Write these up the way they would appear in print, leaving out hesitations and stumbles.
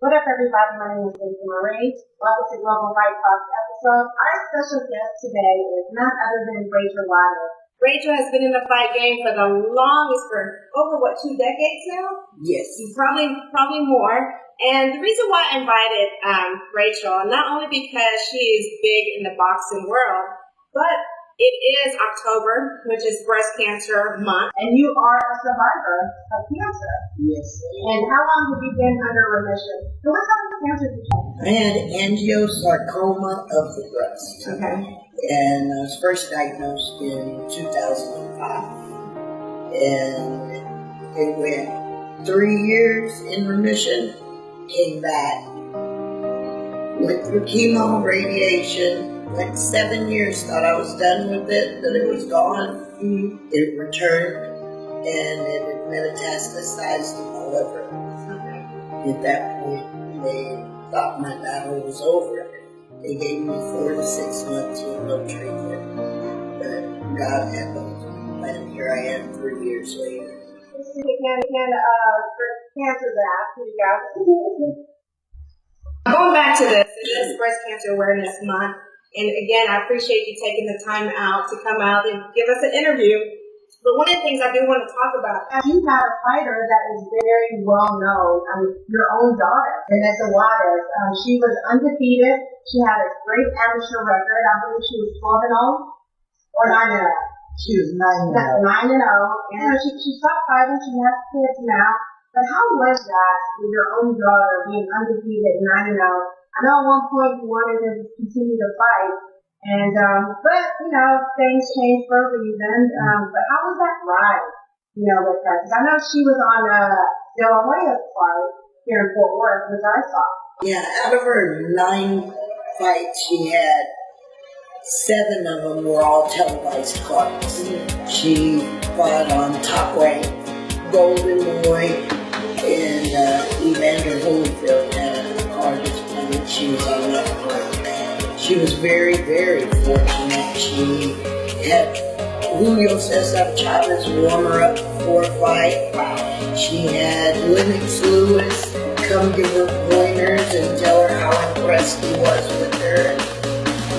What up, everybody? My name is Lisa Marie. Welcome to Global Fight Talks episode. Our special guest today is none other than Rachel Juarez. Rachel has been in the fight game for the longest, for over, 2 decades now? Yes. Probably more. And the reason why I invited Rachel, not only because she is big in the boxing world, but it is October, which is breast cancer month, and you are a survivor of cancer. Yes. And how long have you been under remission? So what type of cancer did you have? I had angiosarcoma of the breast. Okay. And I was first diagnosed in 2005. And it went 3 years in remission, came back, went through chemo, radiation, went 7 years, thought I was done with it, that it was gone. Mm-hmm. It returned, and it had metastasized to my liver. Okay. At that point, they thought my battle was over. They gave me 4 to 6 months with no treatment. But God had and here I am 3 years later. Cancer back. Here you go. Going back to this is Breast Cancer Awareness Month. And again, I appreciate you taking the time out to come out and give us an interview. But one of the things I do want to talk about, you had a fighter that is very well known. Your own daughter, Vanessa Juarez. She was undefeated. She had a great amateur record. I believe she was 12-0 or 9-0. She was 9-0. 9-0. And she stopped fighting. She has kids now. But how was that with your own daughter being undefeated 9-0? I know at one point you wanted to continue to fight, and but things change for a reason. But how was that ride? With her, because I know she was on De La Hoya's fight here in Fort Worth, which I saw. Yeah, out of her 9 fights she had, 7 of them were all televised cards. Mm-hmm. She fought on Top Rank, Golden Boy, and Evander Holyfield had a card this morning. She was on that card. She was very, very fortunate. She had Julio Cesar Chavez warm her up before a fight. She had Lennox Lewis come give her pointers and tell her how impressed he was with her, and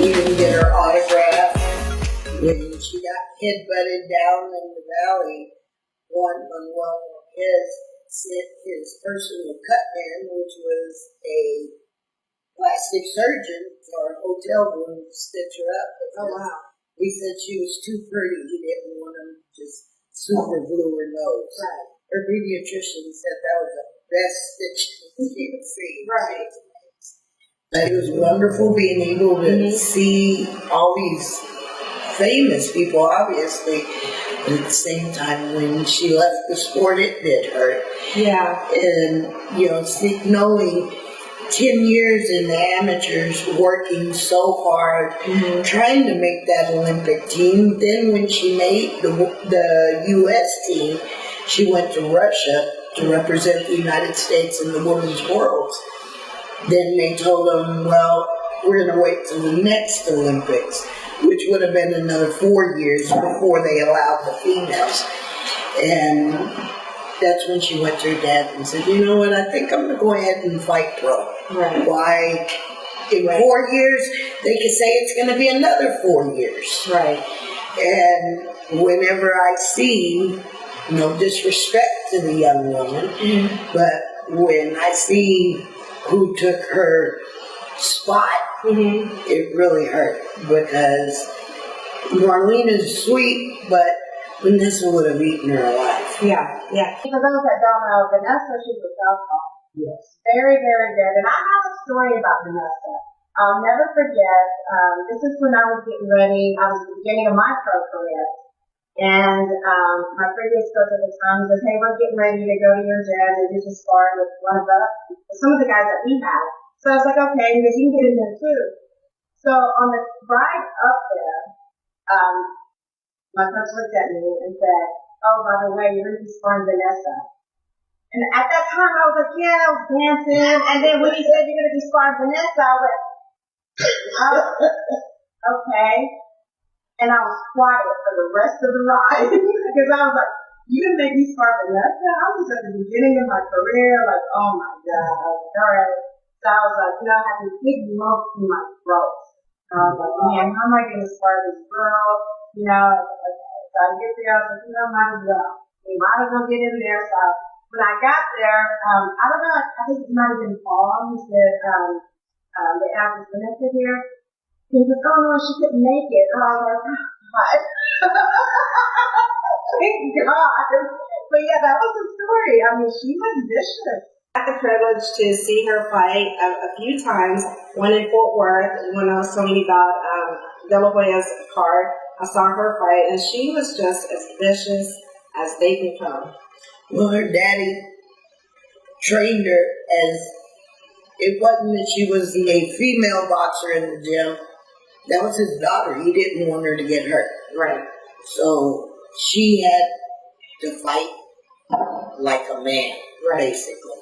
even get her autograph. When she got headbutted down in the valley, Manuel sent his personal cut man, which was a plastic surgeon, to our hotel room to stitch her up. Oh, wow. He said she was too pretty. He didn't want him to just super glue her nose. Right. Her pediatrician said that was the best stitching he could see. Right. But it was wonderful being able to see all these famous people, obviously. At the same time, when she left the sport, it did hurt. Yeah. And, knowing 10 years in the amateurs, working so hard, trying to make that Olympic team. Then when she made the U.S. team, she went to Russia to represent the United States in the Women's Worlds. Then they told them, well, we're going to wait till the next Olympics, which would have been another 4 years before they allowed the females. And that's when she went to her dad and said, you know what, I think I'm going to go ahead and fight pro. Right. Why? In 4 years, they could say it's going to be another 4 years. Right. And whenever I see, no disrespect to the young woman, but when I see who took her spot, it really hurt, because Marlena's sweet, but Vanessa would have eaten her alive. Yeah. For those that don't know, Vanessa, she's a southpaw. Yes. Very, very good. And I have a story about Vanessa. I'll never forget. This is when I was getting ready. I was at the beginning of my pro career. And my previous coach at the time said, hey, we're getting ready to go to your gym and do some sparring with some of the guys that we had. So I was like, okay, because you can get in there too. So on the ride up there, my coach looked at me and said, oh, by the way, you're going to be sparring Vanessa. And at that time, I was like, yeah, I was dancing. And then when he said you're going to be sparring Vanessa, I went, oh, okay. And I was quiet for the rest of the ride because I was like, You can make me spark the nuts. I was at the beginning of my career, like, oh my God, I was like, all right. So I was like, I had this big lump in my throat. And I was like, man, how am I going to spark this girl? Okay. So I get there, I was like, might as well. We might as well get in there. So when I got there, I don't know, I think it might have been Paul who said, the actress Vanessa here. He was, oh no, she couldn't make it. And I was like, oh, God. Thank God. But yeah, that was the story. I mean, she was vicious. I had the privilege to see her fight a few times. One in Fort Worth, when I was telling you about De La Hoya's card. I saw her fight, and she was just as vicious as they can come. Well, her daddy trained her as, it wasn't that she was a female boxer in the gym. That was his daughter. He didn't want her to get hurt. Right. So she had to fight like a man, basically.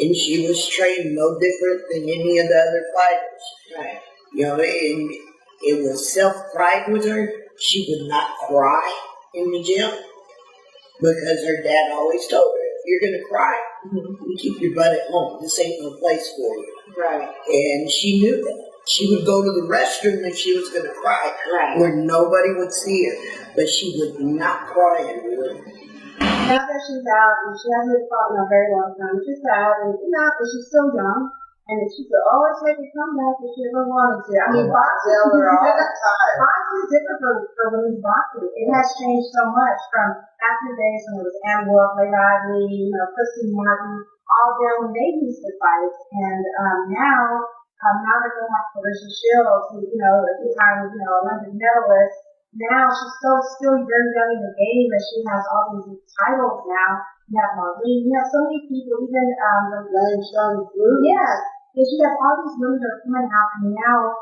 And she was trained no different than any of the other fighters. Right. And it was self-pride with her. She would not cry in the gym because her dad always told her, if you're going to cry, you keep your butt at home. This ain't no place for you. Right. And she knew that. She would go to the restroom if she was going to cry, where nobody would see her. But she would not cry in the room. Now that she's out, and she hasn't fought in a very long time, she's out, and but she's still young. And she could always make a comeback if she ever wanted to. I mean, boxing is different for women's boxing. It has changed so much from back in the days when it was Ann Wolfe, Leigh Lively, Christine Martin, all them when they used to fight. And now that they have Clarissa Shields, who, a two-time, Olympic medalist, now she's still very young in the game, but she has all these titles now. You have Marlene, you have so many people, even and you have all these women that are coming out, and now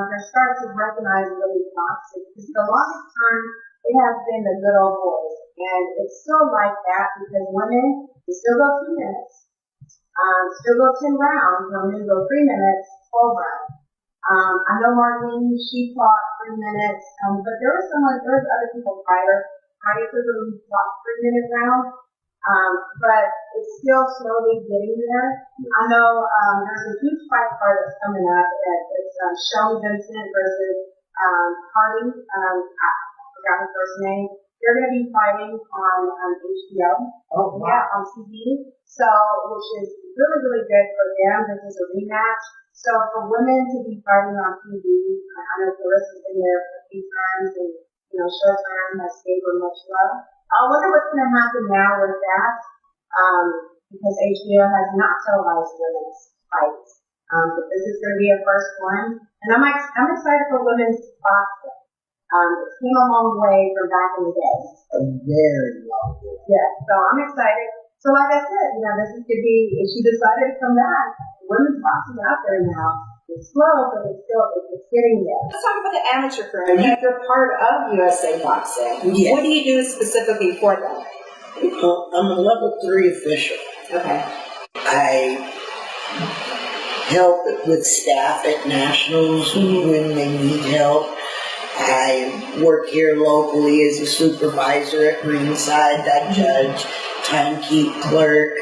they're starting to recognize women's boxing. Because for the longest time, it has been the good old boys. And it's still like that because women, they still go 2 minutes, still go 10 rounds, women go 3 minutes, 12 rounds. I know Marlene, she fought 3 minutes, but there was other people prior to the who fought 3-minute round. But it's still slowly getting there. I know there's a huge fight card that's coming up. It's Shelly Vincent versus Hardy. I forgot her first name. They're going to be fighting on HBO. Oh, wow. Yeah, on TV. So, which is really, really good for them. This is a rematch. So for women to be fighting on TV, I know Clarissa's been there a few times, and Showtime has gave her much love. I wonder what's going to happen now with that, because HBO has not televised women's fights. But this is going to be a first one, and I'm excited for women's boxing. It came a long way from back in the day. A very long way. Yeah, so I'm excited. So like I said, this could be, if she decided to come back, women's boxing out there now. It's slow, but it's getting there. Let's talk about the amateur career. You're part of USA Boxing. Yes. What do you do specifically for them? I'm a level 3 official. Okay. I help with staff at nationals when they need help. I work here locally as a supervisor at ringside. I judge, timekeep, clerk.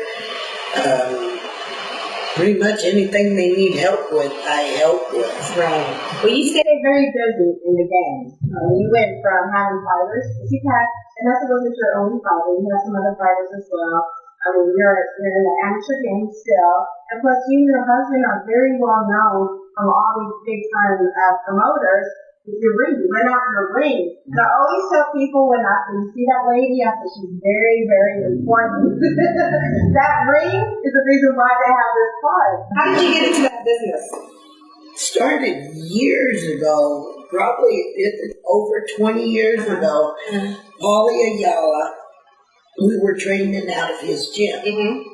Pretty much anything they need help with, I help with. Right. Well, you stay very busy in the game. You went from having fighters, and that's wasn't your only fighter. You had some other fighters as well. I mean, you're in the amateur game still. And plus, you and your husband are very well known from all these big-time promoters. With your ring, you rent out your ring. And I always tell people when you see that lady, I say she's very, very important. That ring is the reason why they have this card. How did you get into that business? Started years ago, probably over 20 years ago. Paulie Ayala, we were training out of his gym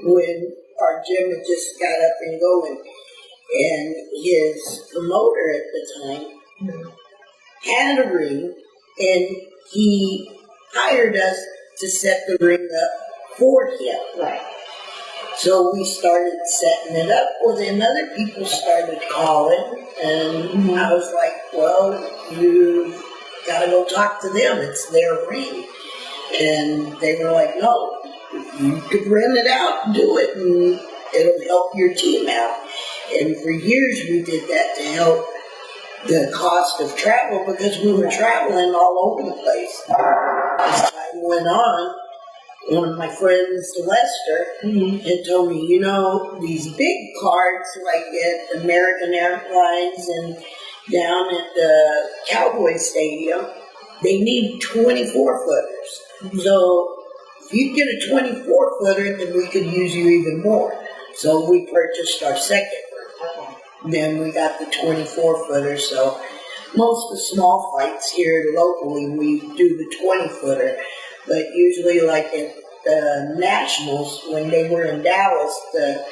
when our gym had just got up and going. And his promoter at the time had a ring, and he hired us to set the ring up for him. Right. So we started setting it up. Well, then other people started calling, and I was like, well, you got to go talk to them. It's their ring. And they were like, no, you could rent it out and do it, and it'll help your team out. And for years we did that to help the cost of travel, because we were traveling all over the place. As time went on, one of my friends, Lester, had told me, you know, these big cards like at American Airlines and down at the Cowboy Stadium, they need 24-footers. So if you get a 24-footer, then we could use you even more. So we purchased our second room. Then we got the 24-footer. So most of the small fights here locally, we do the 20-footer. But usually, like at the Nationals, when they were in Dallas, the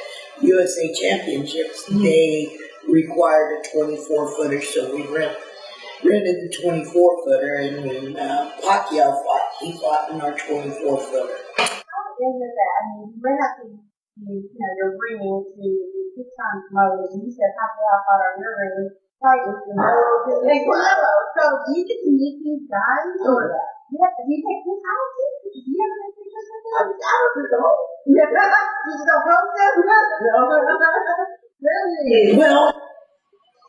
USA Championships, they required a 24-footer, so we rented the 24-footer, and when Pacquiao fought, he fought in our 24-footer. How is it that, I mean, you went up to, your ring to the big-time promoters, and you said Pacquiao fought on your ring, right, with the so do you get to meet these guys, or do you take this out too? Do you ever make pictures with them? I don't know. You just don't post them? No. Really? Well,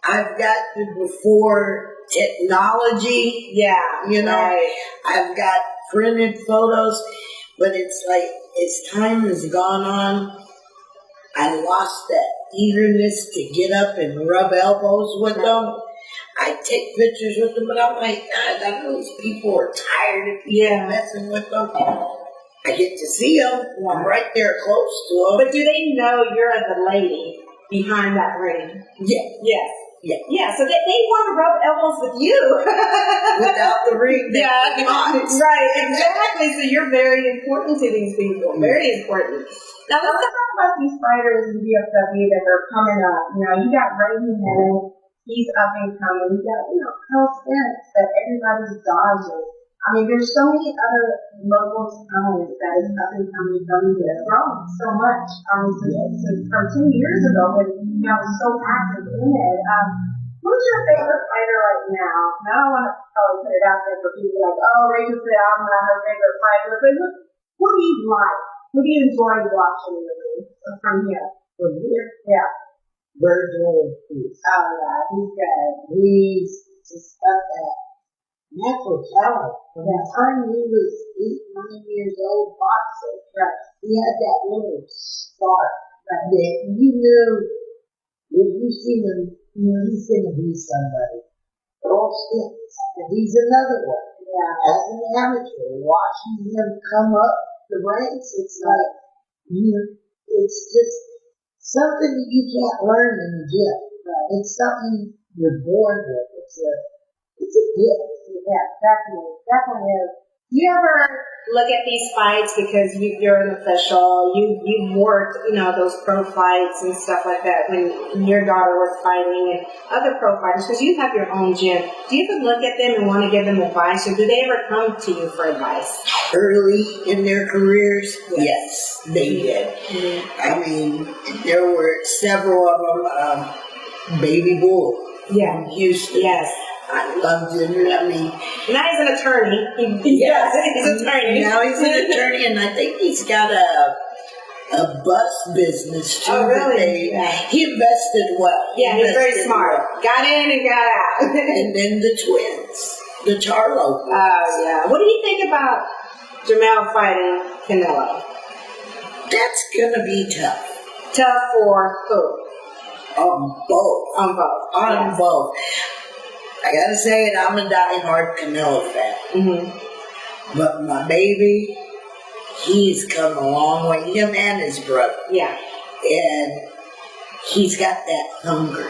I've got the before technology. Yeah. You know, right. I've got printed photos, but it's like, as time has gone on, I lost that eagerness to get up and rub elbows with them. I take pictures with them, but I'm like, God, I know these people are tired of people messing with them. I get to see them. I'm right there close to them. But do they know you're the lady behind that ring? Yeah. Yes. Yeah. Yeah, so they want to rub elbows with you. Without the ring, they cannot. Right, exactly. So you're very important to these people. Very important. Now let's talk about these fighters in DFW that are coming up. You know, you got Ray Jimenez. He's up and coming. You got, Carl Spence that everybody's dodging. I mean, there's so many other local talents that is up and coming from here. Grown so much. Since from 2 years ago when I was so active in it. Who's your favorite fighter right now? And I don't want to probably put it out there for people like, oh, Rachel said I'm not her favorite fighter. But who do you like? Who do you enjoy watching in the ring from here? From here? Yeah. Virgil Peace. Oh, yeah, he's good. He's just got that natural talent. From the time he was 8, 9 years old boxing, he had that little spark that you knew if you see him, he's going to be somebody. All sticks. And he's another one. Yeah. As an amateur, watching him come up the ranks, it's like, it's just something that you can't learn in the gym. Right. It's something you're born with. It's a gift. Yeah, definitely is. Do you ever look at these fights because you're an official? You've worked, those pro fights and stuff like that when your daughter was fighting and other pro fighters, because you have your own gym. Do you ever look at them and want to give them advice, or do they ever come to you for advice? Early in their careers, yes, they did. Mm-hmm. I mean, there were several of them. Baby Bull from Houston. Yes. I loved him. I mean, now he's an attorney. He's an attorney. Now he's an attorney, and I think he's got a bus business too. Oh, really? He invested well. Yeah, he's very smart. Well. Got in and got out. And then the twins, the Charlo. Oh, yeah. What do you think about Jamel fighting Canelo? That's gonna be tough. Tough for who? On both. On both. I gotta say it, I'm a diehard Canelo fan. Mm-hmm. But my baby, he's come a long way. Him and his brother. Yeah. And he's got that hunger.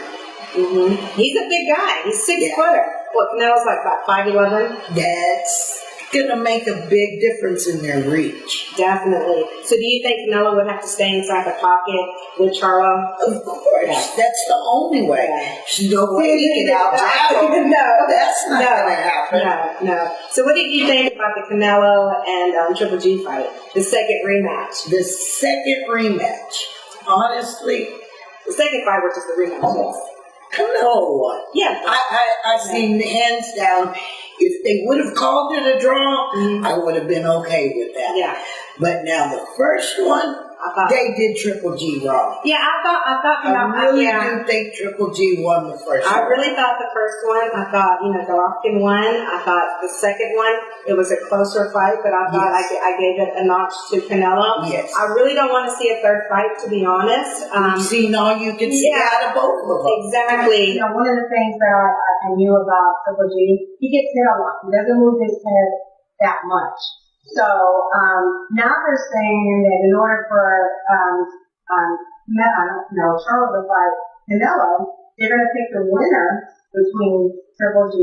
Mm-hmm. He's a big guy. He's 6 footer. What, Canelo's like about 5'11"? That's gonna make a big difference in their reach. Definitely. So do you think Canelo would have to stay inside the pocket with Charlo? Of course. Yeah. That's the only way. Yeah. There's no way he can out-jab him. No. That's not gonna happen. No. So what did you think about the Canelo and Triple G fight? The second rematch? The second rematch. Honestly. The second fight was just the rematch, yes. Canelo won. Yeah. I seen hands down. If they would have called it a draw, I would have been okay with that. Yeah. But now the first one, they did Triple G wrong. Yeah, I thought. I really do think Triple G won the first one. I really thought the first one. I thought, Golovkin won. I thought the second one, it was a closer fight, but I thought I gave it a notch to Canelo. Yes. I really don't want to see a third fight, to be honest. You've seen all you can see out of both of them. Exactly. One of the things that I knew about Triple G, he gets hit a lot. He doesn't move his head that much. So now they're saying that in order for Charlo to fight Canelo, they're going to pick the winner between Triple G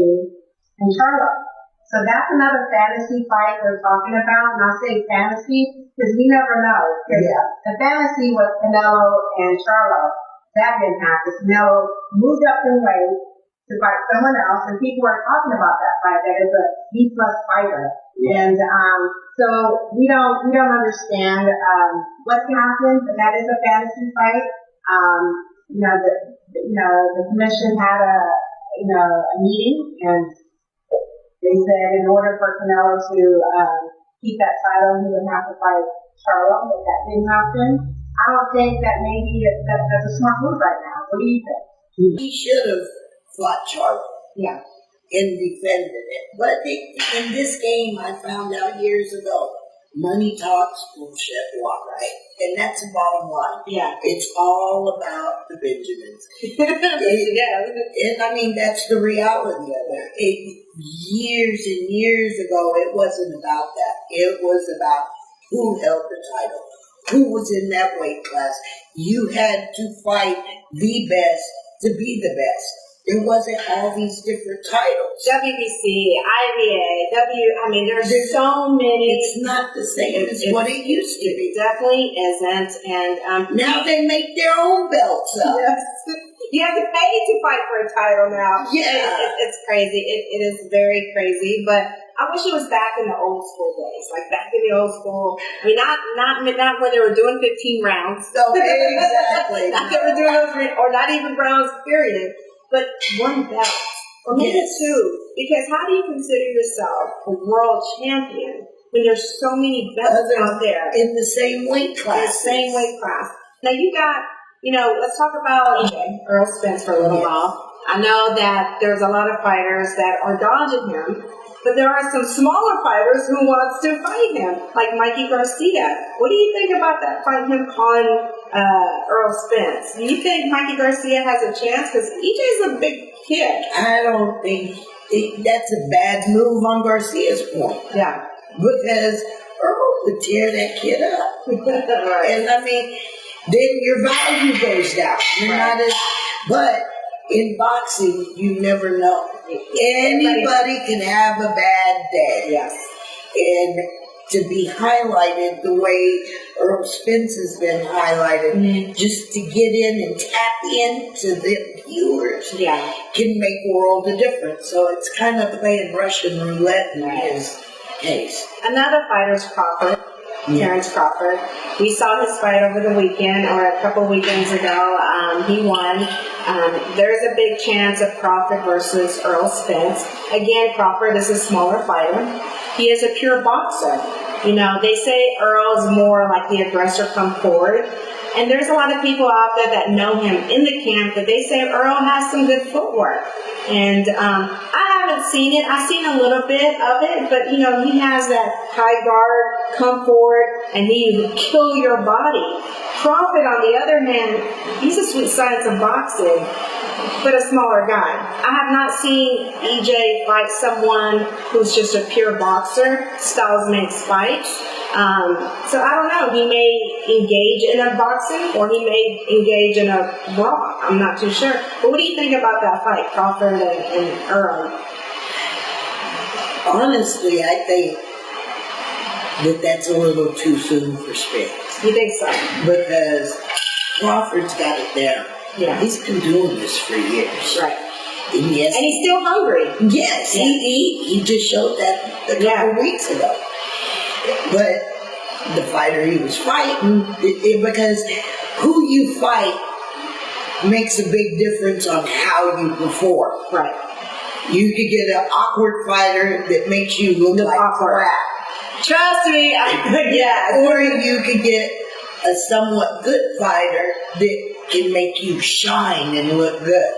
and Charlo. So that's another fantasy fight they're talking about. And I say fantasy because we never know. The fantasy was Canelo and Charlo. That didn't happen. Canelo moved up in weight to fight someone else, and people were talking about that fight. That is a B-plus fighter. And so we don't understand what's happened, but that is a fantasy fight. The commission had a meeting, and they said in order for Canelo to keep that title, he would have to fight Charlo, but that didn't happen. I don't think that maybe that's a smart move right now. What do you think? He should have fought Charlo. Yeah. And defended it. But in this game, I found out years ago, money talks, bullshit walk, right? And that's the bottom line. Yeah. It's all about the Benjamins. And I mean, that's the reality of it. Years and years ago, it wasn't about that. It was about who held the title, who was in that weight class. You had to fight the best to be the best. There wasn't all these different titles. WBC, IBA, there's so many. It's not the same as what it used to be. It definitely isn't. And now they make their own belts up. Yes. You have to pay to fight for a title now. Yeah. It's crazy. It is very crazy. But I wish it was back in the old school days. Like back in the old school. I mean, not when they were doing 15 rounds. So exactly. Not that we're doing those, or not even rounds, period. But one belt, or maybe two, because how do you consider yourself a world champion when there's so many belts out there in the same weight class? The same weight class. Now you got, let's talk about Earl Spence for a little while. I know that there's a lot of fighters that are dodging him, but there are some smaller fighters who wants to fight him, like Mikey Garcia. What do you think about that fight, him calling Earl Spence? Do you think Mikey Garcia has a chance? Because EJ's a big kid. I don't think that's a bad move on Garcia's point. Yeah. Because Earl would tear that kid up. Right. And I mean, then your value goes down. You're not as, but in boxing, you never know. Anybody can have a bad day. Yes. And to be highlighted the way Earl Spence has been highlighted, just to get in and tap into the viewers can make a world of difference. So it's kind of playing Russian roulette in his case. Another fighter's Crawford. Terrence Crawford. We saw his fight over the weekend, or a couple weekends ago. He won. There's a big chance of Crawford versus Earl Spence. Again, Crawford is a smaller fighter. He is a pure boxer. They say Earl is more like the aggressor come forward. And there's a lot of people out there that know him in the camp that they say Earl has some good footwork. And I haven't seen it. I've seen a little bit of it, but he has that high guard, come forward, and he will kill your body. Crawford, on the other hand, he's a sweet science of boxing, but a smaller guy. I have not seen EJ fight someone who's just a pure boxer. Styles makes fights. So I don't know. He may engage in a boxing, or he may engage in a brawl. I'm not too sure. But what do you think about that fight, Crawford and Earl? Honestly, I think that that's a little too soon for Spence. You think so? Because Crawford's got it down. Yeah. He's been doing this for years. Right. And yes, and he's still hungry. Yes, he just showed that a couple weeks ago. But the fighter he was fighting, because who you fight makes a big difference on how you perform. Right. You could get an awkward fighter that makes you look like awkward. crap. Trust me, yes. Or you could get a somewhat good fighter that can make you shine and look good.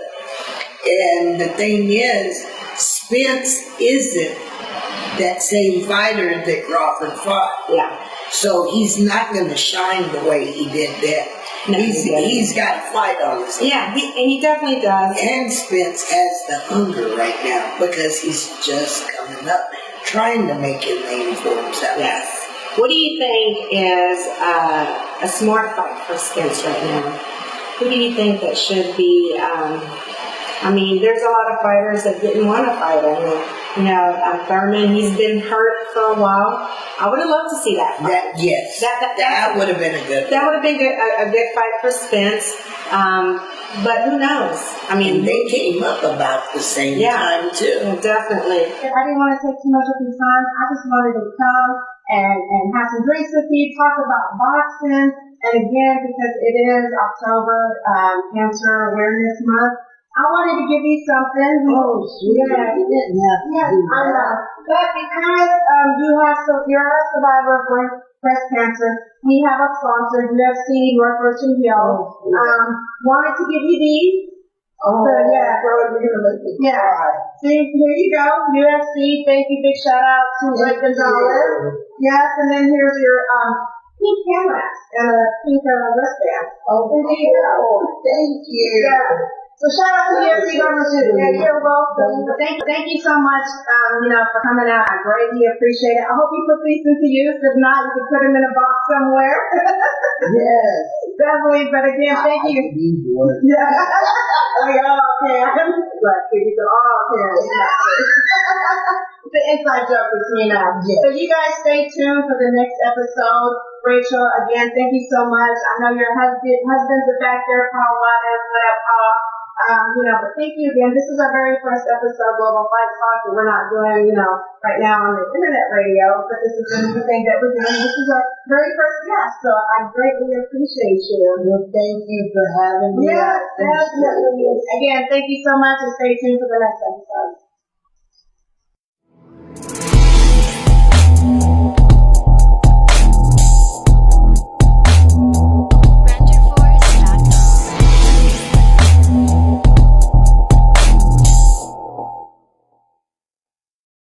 And the thing is, Spence isn't that same fighter that Crawford fought. Yeah. So he's not going to shine the way he did then. No, He's got a fight on his hands. Yeah, and he definitely does. And Spence has the hunger right now because he's just coming up, trying to make a name for himself. Yes. What do you think is a smart fight for Spence right now? Who do you think that should be? I mean, there's a lot of fighters that didn't want to fight him. You know, Thurman, he's been hurt for a while. I would have loved to see that fight. That would have been a good. That would have been a good fight for Spence. But who knows? I mean, they came up about the same time too. Yeah, definitely. I didn't want to take too much of your time. I just wanted to come and have some drinks with you, talk about boxing, and again, because it is October Cancer Awareness Month, I wanted to give you something. Oh, sweet. Yeah, yes, I know. But because you're a survivor of breast cancer, we have a sponsor, UFC North Richland Hill. Wanted to give you these. Oh, so, yeah. Bro, you're going to make me cry. See, here you go, UFC. Thank you. Big shout out to Rick Gonzalez. Yes, and then here's your pink cameras and a pink wristband. Oh, thank you. Yeah. So shout out to UFC North Richland. Yeah, you're welcome. Thank you so much, for coming out. I greatly appreciate it. I hope you put these into use. If not, you can put them in a box somewhere. Yes. Definitely. But again, thank you. Yeah. Like, oh, can. But you can all can. The inside joke between us. Yes. So you guys stay tuned for the next episode. Rachel, again, thank you so much. I know your husbands are back there, Paul Juarez. What up, Paul? But thank you again. This is our very first episode of Global Fight Talk that we're not doing, right now on the internet radio, but this is the thing that we're doing. This is our very first guest, so I greatly appreciate you. Well, thank you for having me. Yeah, definitely. Again, thank you so much, and stay tuned for the next episode.